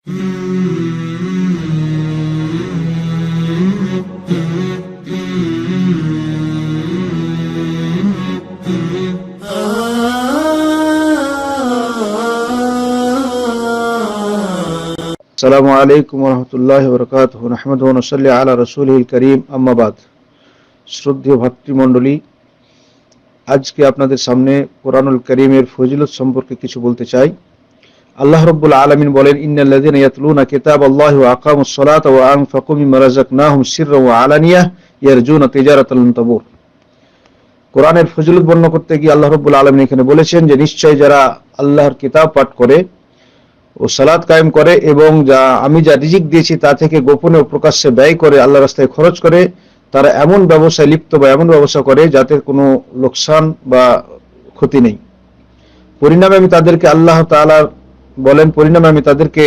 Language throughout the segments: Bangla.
আসসালামু আলাইকুম ওয়া রাহমাতুল্লাহি ওয়া বারাকাতুহু নাহমাদুহু ওয়া নুসাল্লি আলা রাসূলিহিল কারীম আম্মা বাদ। শ্রদ্ধেয় ভাতৃমণ্ডলী, আজকে আপনাদের সামনে কোরআনুল কারীমের ফজিলত সম্পর্কে কিছু বলতে চাই। আল্লাহ রাব্বুল আলামিন বলেন, ইন্নাল্লাযীনা ইয়াতলুনা কিতাবাল্লাহি ওয়া আকামুস সালাতা ওয়া আনফাকু মিম্মা রাযাকনাহুম সিররান ওয়া আলানিয়াহ ইয়ারজুনা তিজারাতান লান তাবুর। কোরআনের ফজিলত বর্ণনা করতে গিয়ে আল্লাহ রাব্বুল আলামিন এখানে বলেছেন যে নিশ্চয় যারা আল্লাহর কিতাব পাঠ করে ও সালাত কায়েম করে এবং আমি যা রিজিক দিয়েছি তা থেকে গোপনে ও প্রকাশ্যে ব্যয় করে আল্লাহর রাস্তায় খরচ করে, তারা এমন ব্যবসায় লিপ্ত বা এমন ব্যবসা করে যাতে কোনো লোকসান বা ক্ষতি নেই। পরিণামে আমি তাদেরকে আল্লাহ তাআলা বলেন, পরিণামে আমি তাদেরকে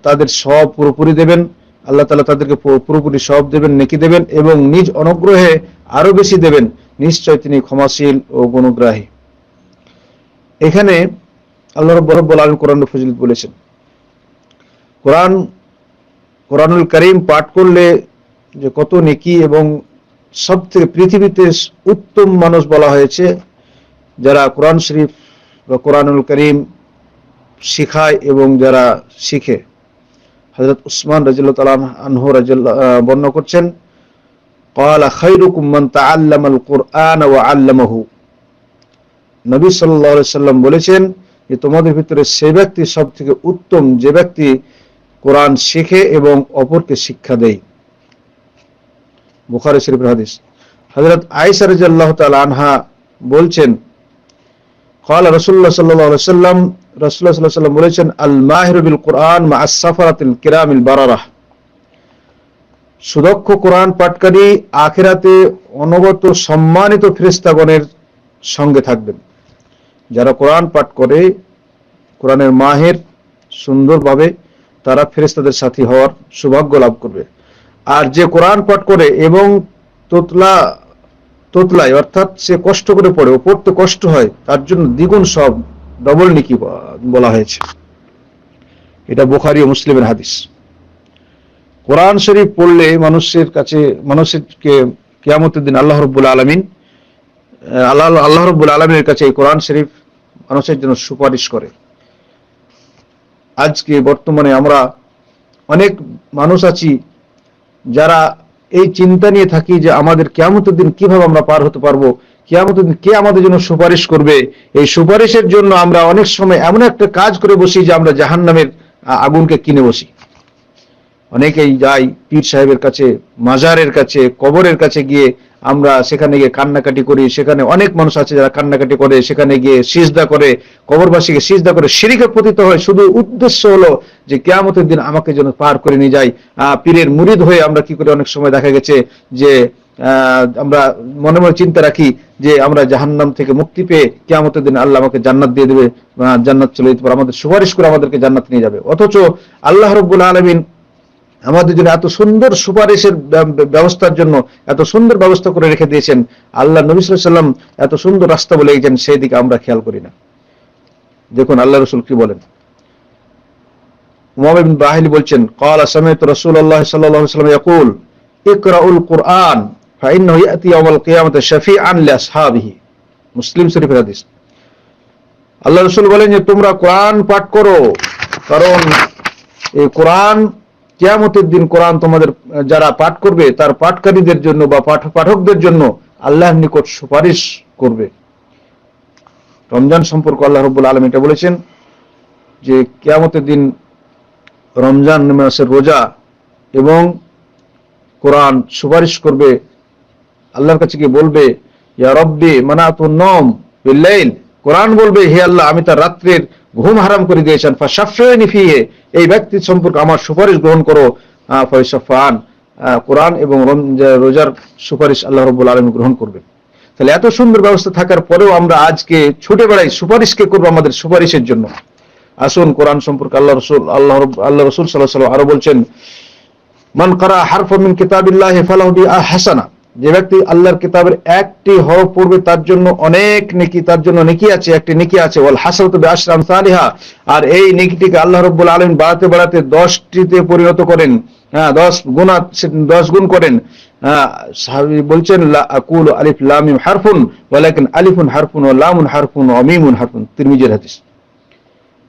তাদের সব পুরোপুরি দেবেন। আল্লাহ তাআলা তাদেরকে পুরোপুরি সব দেবেন, নেকি দেবেন এবং নিজ অনুগ্রহে আরো বেশি দেবেন। নিশ্চয় তিনি ক্ষমাশীল ও গুণগ্রাহী। এখানে আল্লাহ রাব্বুল আলামিন কোরআনের ফজিলত বলেছেন। কোরআনুল কারীম পাঠ করলে যে কত নেকি, এবং সবথেকে পৃথিবীতে উত্তম মানুষ বলা হয়েছে যারা কোরআন শরীফ বা কোরআনুল কারীম শিখায় এবং যারা শিখে। হযরত উসমান রাদিয়াল্লাহু তাআলা আনহু বর্ণনা করছেন, ক্বালা খায়রুকুম মান তাআল্লামাল কুরআন ওয়া আল্লামাহু। নবী সাল্লাল্লাহু আলাইহি সাল্লাম বলেছেন যে তোমাদের ভিতরে সে ব্যক্তি সবথেকে উত্তম যে ব্যক্তি কোরআন শিখে এবং অপরকে শিক্ষা দেয়। বুখারী শরীফের হাদিস। হযরত আয়েশা রাদিয়াল্লাহু তাআলা আনহা বলছেন, ক্বালা রাসূলুল্লাহ সাল্লাল্লাহু আলাইহি ওয়াসাল্লাম, রাসূলুল্লাহ সাল্লাল্লাহু আলাইহি ওয়াসাল্লাম বলেছেন, আল মাহিরু বিল কুরআন মা আস-সাফারাতিল কিরামিল বারারাহ। সুদক্ষ কোরআন পাঠকারী আখিরাতে অনবরত সম্মানিত ফেরেশতাগণের সঙ্গে থাকবেন। যারা কোরআন পাঠ করে, কোরআনের মাহের সুন্দরভাবে, তারা ফেরেশতাদের সাথী হওয়ার সৌভাগ্য লাভ করবে। আর যে কোরআন পাঠ করে এবং তোতলায় অর্থাৎ সে কষ্ট করে পড়ে, ও পড়তে কষ্ট হয়, তার জন্য দ্বিগুণ সব, ডবল নেকি বলা হয়েছে। এটা বুখারী ও মুসলিমের হাদিস। কোরআন শরীফ পড়লে মানুষকে কিয়ামতের দিন আল্লাহ রাব্বুল আলামিনের কাছে এই কোরআন শরীফ মানুষের জন্য সুপারিশ করে। আজকে বর্তমানে আমরা অনেক মানুষ আছি যারা এই চিন্তা নিয়ে থাকি যে আমাদের কিয়ামতের দিন কিভাবে আমরা পার হতে পারবো, কিয়ামতের দিন কে আমাদের জন্য সুপারিশ করবে। এই সুপারিশের জন্য আমরা অনেক সময় এমন একটা কাজ করে বসি যে আমরা জাহান্নামের আগুনকে কিনে বসি। অনেকেই যাই পীর সাহেবের কাছে, মাজারের কাছে, কবরের কাছে গিয়ে আমরা সেখানে গিয়ে কান্নাকাটি করি। সেখানে অনেক মানুষ আছে যারা কান্নাকাটি করে, সেখানে গিয়ে সিজদা করে, কবরবাসীকে সিজদা করে শিরকে পতিত হয়। শুধু উদ্দেশ্য হলো যে কিয়ামতের দিন আমাকে যেন পার করে নিয়ে যায়। পীরের মুরিদ হয়ে আমরা কি করে অনেক সময় দেখা গেছে যে আমরা মনে মনে চিন্তা রাখি যে আমরা জাহান্নাম থেকে মুক্তি পেয়ে কিয়ামতের দিন আল্লাহ আমাকে জান্নাত দিয়ে দেবে, জান্নাত চলে যেতে পারে, আমাদের সুপারিশ করে আমাদেরকে জান্নাত নিয়ে যাবে। অথচ আল্লাহ রাব্বুল আলামিন আমাদের জন্য এত সুন্দর সুপারিশের ব্যবস্থার জন্য এত সুন্দর ব্যবস্থা করে রেখে দিয়েছেন। আল্লাহ নবী সাল্লাল্লাহু আলাইহি ওয়াসাল্লাম এত সুন্দর রাস্তা বলে গেছেন, সেই দিকে আমরা খেয়াল করি না। দেখুন আল্লাহ রাসূল কি বলেন। উমামা বিন বাহিল বলছেন, ক্বালা সামি'তু রাসূলুল্লাহ সাল্লাল্লাহু আলাইহি ওয়াসাল্লাম ইয়াকুল, ইকরাউল কুরআন ফাইন্নাহু ইয়াতি ইয়াওমাল কিয়ামাতি শাফিআন লিআসহাবিহি। মুসলিম শরীফের হাদিস। আল্লাহ রাসূল বলেন যে তোমরা কোরআন পাঠ করো, কারণ এই কোরআন কিয়ামতের দিন কোরআন তোমাদের যারা পাঠ করবে তার পাঠকারীদের জন্য বা পাঠকদের জন্য আল্লাহর নিকট সুপারিশ করবে। রমজান সম্পর্কে আল্লাহ রাব্বুল আলামিন এটা বলেছেন যে কিয়ামতের দিন রমজান মাসের রোজা এবং কোরআন সুপারিশ করবে, আল্লাহর কাছে গিয়ে বলবে, ইয়া রব্বি মানাতুন নওম বিল লাইল। কোরআন বলবে, হে আল্লাহ আমি তার রাত্রের ঘুম হারাম করে দিয়েছেন, ফাশাফিনি ফিহি, এই ব্যক্তি সম্পর্কে আমার সুপারিশ গ্রহণ করো। ফাশাফান, কোরআন এবং রোজার সুপারিশ আল্লাহ রাব্বুল আলামিন গ্রহণ করবেন। তাহলে এত সুন্দর ব্যবস্থা থাকার পরেও আমরা আজকে ছুটে বেড়াই সুপারিশকে করবো আমাদের সুপারিশের জন্য। আসুন কোরআন সম্পর্কে আল্লাহ রাসূল সাল্লাল্লাহু আলাইহি ওয়াসাল্লাম আরো বলছেন, মান কারা হারফাম মিন কিতাবিল্লাহি ফালাহু বিহা হাসানা যে ব্যক্তি আল্লাহর কিতাবের একটি হরফ পড়বে তার জন্য অনেক নেকি, তার জন্য নেকি আছে, একটি নেকি আছে। ওয়াল হাসানাতু বিআশরি আমসালিহা, আর এই নেকিটিকে আল্লাহ রাব্বুল আলামিন বাড়াতে বাড়াতে 10টিতে পরিণত করেন, 10 গুণ করেন। সাহাবী বলছেন লা আকুলু আলিফ লাম মিম হারফুন ওয়ালাকিন আলিফুন হারফুন ওয়া লামুন হারফুন ওয়া মিমুন হারফুন, তিরমিজির হাদিস।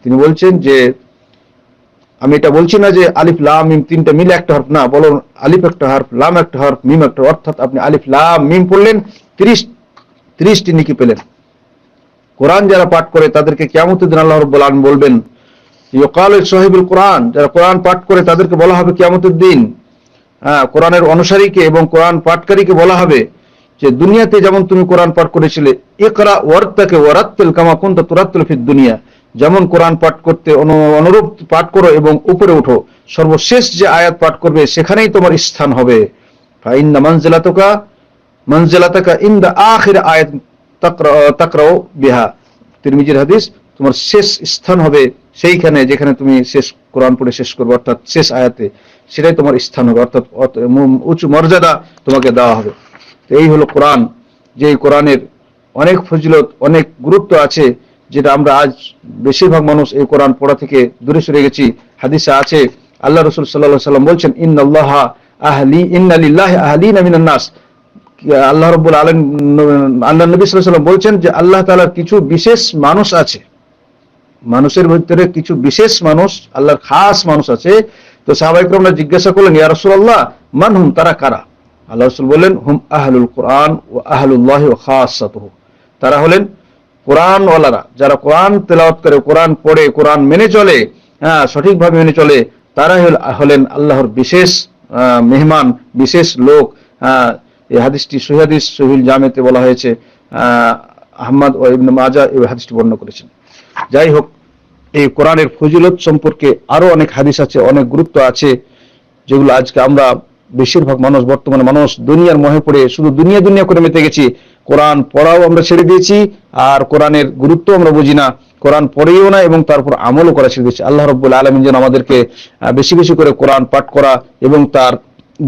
তিনি বলছেন যে আমি এটা বলছি না যে আলিফ লাম মিম তিনটা মিলে একটা হরফ, না, বলো আলিফ একটা হরফ, লাম একটা হরফ, মিম একটা, অর্থাৎ আপনি আলিফ লাম মিম পড়লেন, 30টি নেকি পেলেন। কোরআন যারা পাঠ করে তাদেরকে কিয়ামতের দিন আল্লাহ রাব্বুল আলামিন বলবেন, ইউকালু সাহিবুল কোরআন, যারা কোরআন পাঠ করে তাদেরকে বলা হবে কিয়ামতের দিন, কোরআনের অনুসারীকে এবং কোরআন পাঠকারীকে বলা হবে যে দুনিয়াতে যেমন তুমি কোরআন পাঠ করেছিলে, ইকরা ওয়ারতাকে ওয়ারাত্তিল কামা কুনতা তুরাত্তিলু ফিদ দুনিয়া, যেমন কোরআন পাঠ করতে অনুরূপ পাঠ করো এবং উপরে উঠো, সর্বশেষ যে আয়াত পাঠ করবে সেখানেই তোমার স্থান হবে। ফাইন্না মানজিলাতাকা ইনদা আখির আয়াত তাকরাউ বিহা, তিরমিজির হাদিস, তোমার শেষ স্থান হবে সেইখানে যেখানে তুমি শেষ কোরআন পড়ে শেষ করবে, অর্থাৎ শেষ আয়াতে, সেটাই তোমার স্থান হবে, অর্থাৎ উঁচু মর্যাদা তোমাকে দেওয়া হবে। এই হলো কোরআন, যে কোরআনের অনেক ফজিলত, অনেক গুরুত্ব আছে, যেটা আমরা আজ বেশিরভাগ মানুষ এই কোরআন পড়া থেকে দূরে সরে গেছি। হাদিসে আছে আল্লাহ রাসূল সাল্লাল্লাহু আলাইহি ওয়াসাল্লাম বলছেন, ইন্না লিল্লাহি আহলিনা মিনান নাস, আল্লাহ রাব্বুল আলামিন, আল্লাহ নবী সাল্লাল্লাহু আলাইহি ওয়াসাল্লাম বলছেন যে আল্লাহ তাআলার কিছু বিশেষ মানুষ আছে, মানুষের ভিতরে কিছু বিশেষ মানুষ, আল্লাহর খাস মানুষ আছে। তো সাহাবায়ে কেরামরা জিজ্ঞাসা করলেন, ইয়া রাসূলুল্লাহ মান হুম, তারা কারা? আল্লাহ রাসূল বললেন, হুম আহলুল কোরআন ওয়া আহলুল্লাহি ওয়া খাসাতুহু, তারা হলেন কোরআন ওয়ালারা, যারা কোরআন তেলাওয়াত করে, কোরআন পড়ে, কোরআন মেনে চলে, সঠিকভাবে মেনে চলে, তারাই হলেন আল্লাহর বিশেষ মেহমান, বিশেষ লোক। এই হাদিসটি সহিহ হাদিস, সহিহুল জামেতে বলা হয়েছে, আহমদ ও ইবনে মাজাহ এই হাদিসটি বর্ণনা করেছেন। যাই হোক, এই কোরআনের ফজিলত সম্পর্কে আরো অনেক হাদিস আছে, অনেক গুরুত্ব আছে, যেগুলো আজকে আমরা বেশিরভাগ মানুষ, বর্তমানে মানুষ দুনিয়ার মোহে পড়ে শুধু দুনিয়া করে মেতে গেছি। কোরআন পড়াও আমরা ছেড়ে দিয়েছি, আর কোরআনের গুরুত্ব আমরা বুঝি না, কোরআন পড়েও না এবং তারপর আমলও করা ছেড়ে দিয়েছি। আল্লাহ রাব্বুল আলামিন যেন আমাদেরকে বেশি বেশি করে কোরআন পাঠ করা এবং তার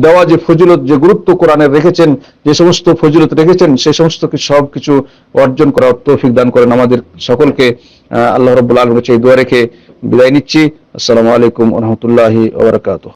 দেওয়া যে ফজিলত, যে গুরুত্ব কোরআনের রেখেছেন, যে সমস্ত ফজিলত রেখেছেন, সেই সমস্ত সব কিছু অর্জন করার তৌফিক দান করেন আমাদের সকলকে। আল্লাহ রাব্বুল আলামিনের কাছে এই দোয়া রেখে বিদায় নিচ্ছি। আসসালামু আলাইকুম ওয়া রাহমাতুল্লাহি ওয়া বারাকাতুহু।